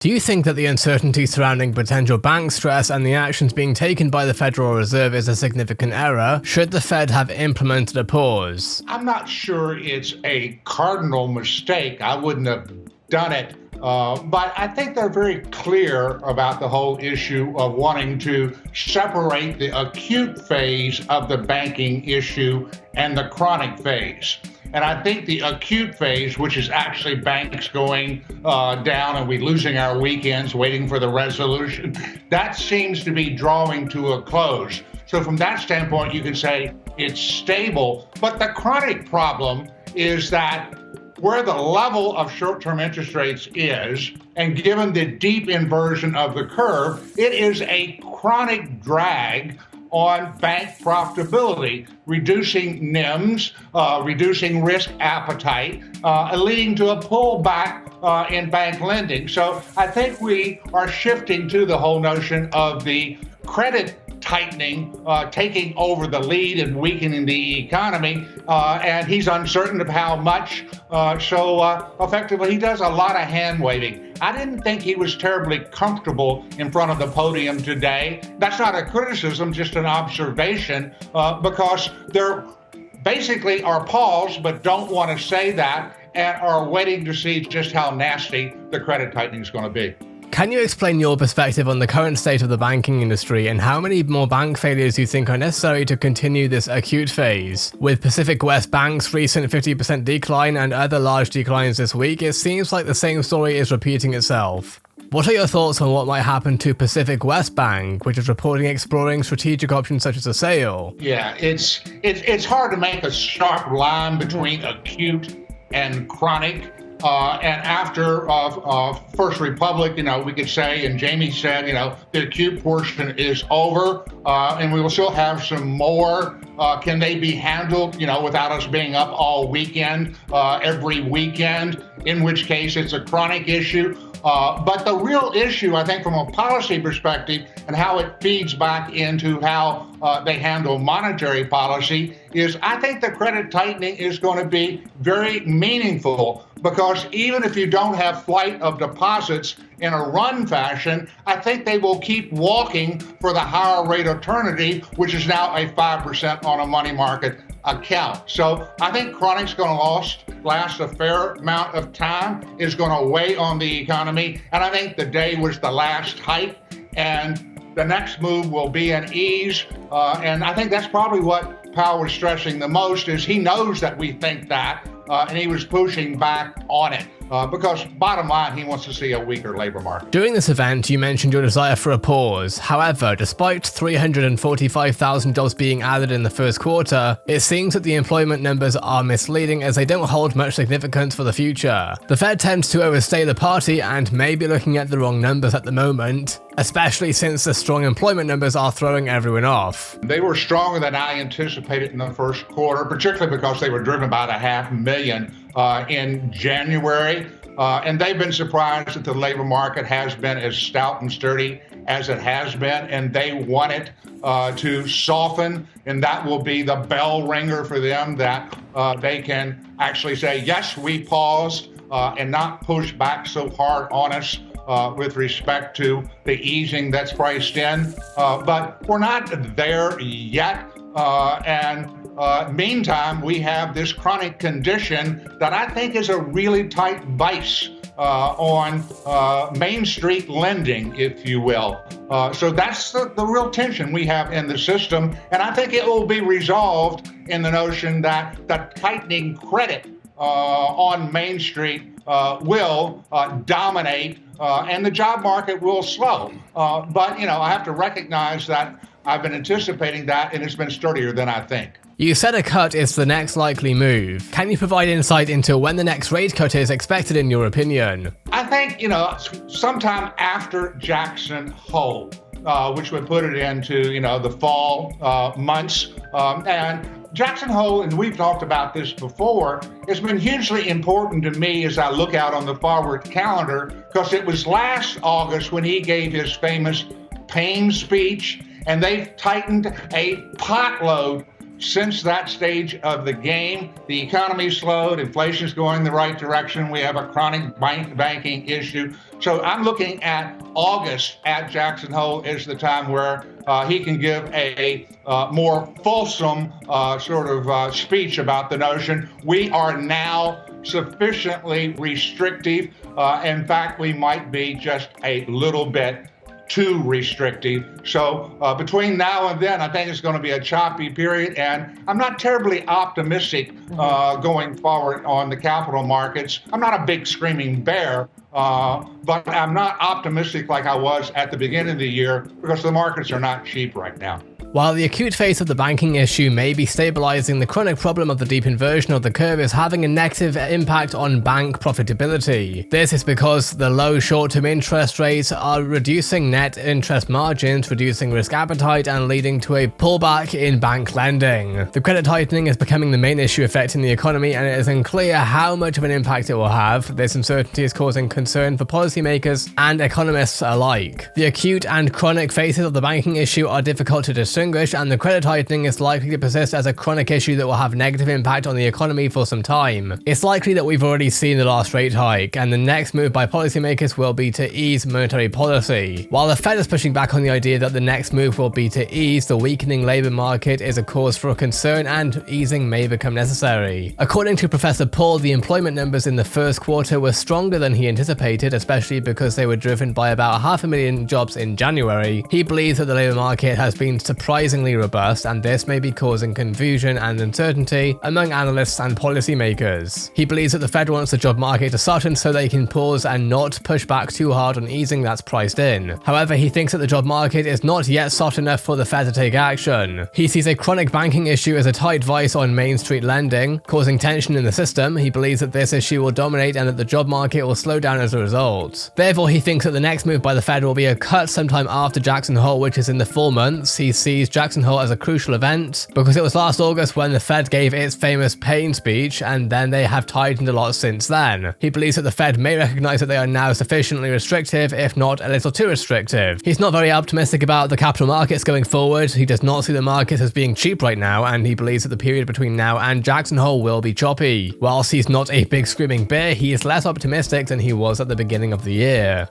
Do you think that the uncertainty surrounding potential bank stress and the actions being taken by the Federal Reserve is a significant error? Should the Fed have implemented a pause? I'm not sure it's a cardinal mistake. I wouldn't have done it. But I think they're very clear about the whole issue of wanting to separate the acute phase of the banking issue and the chronic phase. And I think the acute phase, which is actually banks going down and we losing our weekends waiting for the resolution, that seems to be drawing to a close. So from that standpoint, you can say it's stable. But the chronic problem is that where the level of short-term interest rates is, and given the deep inversion of the curve, it is a chronic drag on bank profitability, reducing NIMs, reducing risk appetite, leading to a pullback in bank lending. So I think we are shifting to the whole notion of the credit tightening, taking over the lead and weakening the economy, and he's uncertain of how much, so effectively he does a lot of hand waving. I didn't think he was terribly comfortable in front of the podium today. That's not a criticism, just an observation, because they're basically are paused but don't want to say that and are waiting to see just how nasty the credit tightening is going to be. Can you explain your perspective on the current state of the banking industry and how many more bank failures you think are necessary to continue this acute phase? With Pacific West Bank's recent 50% decline and other large declines this week, it seems like the same story is repeating itself. What are your thoughts on what might happen to Pacific West Bank, which is reporting exploring strategic options such as a sale? Yeah, it's hard to make a sharp line between acute and chronic. And after First Republic, we could say, and Jamie said, the acute portion is over, and we will still have some more. Can they be handled, without us being up all weekend, every weekend, in which case it's a chronic issue. But the real issue, I think, from a policy perspective and how it feeds back into how they handle monetary policy is I think the credit tightening is going to be very meaningful because even if you don't have flight of deposits in a run fashion, I think they will keep walking for the higher rate alternative, which is now a 5% on a money market account. So I think chronic's going to last a fair amount of time, is going to weigh on the economy, and I think the day was the last hike, and the next move will be an ease, and I think that's probably what Powell was stressing the most, is he knows that we think that, and he was pushing back on it. Because bottom line, he wants to see a weaker labor market. During this event, you mentioned your desire for a pause. However, despite 345,000 jobs being added in the first quarter, it seems that the employment numbers are misleading as they don't hold much significance for the future. The Fed tends to overstay the party and may be looking at the wrong numbers at the moment, especially since the strong employment numbers are throwing everyone off. They were stronger than I anticipated in the first quarter, particularly because they were driven about 500,000 in January. And they've been surprised that the labor market has been as stout and sturdy as it has been, and they want it to soften, and that will be the bell ringer for them, that they can actually say, yes, we paused, and not push back so hard on us with respect to the easing that's priced in. But we're not there yet, and meantime, we have this chronic condition that I think is a really tight vice on Main Street lending, if you will. So that's the real tension we have in the system, and I think it will be resolved in the notion that the tightening credit on Main Street will dominate, and the job market will slow. But, I have to recognize that I've been anticipating that, and it's been sturdier than I think. You said a cut is the next likely move. Can you provide insight into when the next rate cut is expected in your opinion? I think, sometime after Jackson Hole, which would put it into, the fall months. And Jackson Hole, and we've talked about this before, has been hugely important to me as I look out on the forward calendar, because it was last August when he gave his famous Paine speech, and they've tightened a potload since that stage of the game, the economy slowed, inflation is going the right direction, we have a chronic banking issue. So I'm looking at August at Jackson Hole is the time where he can give a more fulsome sort of speech about the notion. We are now sufficiently restrictive. In fact, we might be just a little bit too restrictive. So between now and then, I think it's going to be a choppy period, and I'm not terribly optimistic going forward on the capital markets. I'm not a big screaming bear, but I'm not optimistic like I was at the beginning of the year because the markets are not cheap right now. While the acute phase of the banking issue may be stabilizing, the chronic problem of the deep inversion of the curve is having a negative impact on bank profitability. This is because the low short-term interest rates are reducing net interest margins, reducing risk appetite, and leading to a pullback in bank lending. The credit tightening is becoming the main issue affecting the economy, and it is unclear how much of an impact it will have. This uncertainty is causing concern for policymakers and economists alike. The acute and chronic phases of the banking issue are difficult to distinguish, and the credit tightening is likely to persist as a chronic issue that will have negative impact on the economy for some time. It's likely that we've already seen the last rate hike, and the next move by policymakers will be to ease monetary policy. While the Fed is pushing back on the idea that the next move will be to ease, the weakening labor market is a cause for concern, and easing may become necessary. According to Professor Paul, the employment numbers in the first quarter were stronger than he anticipated, especially because they were driven by about 500,000 jobs in January. He believes that the labor market has been surprisingly robust, and this may be causing confusion and uncertainty among analysts and policymakers. He believes that the Fed wants the job market to soften so they can pause and not push back too hard on easing that's priced in. However, he thinks that the job market is not yet soft enough for the Fed to take action. He sees a chronic banking issue as a tight vice on Main Street lending, causing tension in the system. He believes that this issue will dominate and that the job market will slow down as a result. Therefore, he thinks that the next move by the Fed will be a cut sometime after Jackson Hole, which is in the 4 months. He sees Jackson Hole as a crucial event because it was last August when the Fed gave its famous pain speech, and then they have tightened a lot since then. He believes that the Fed may recognize that they are now sufficiently restrictive, if not a little too restrictive. He's not very optimistic about the capital markets going forward. He does not see the markets as being cheap right now, and he believes that the period between now and Jackson Hole will be choppy. Whilst he's not a big screaming bear, he is less optimistic than he was at the beginning of the year.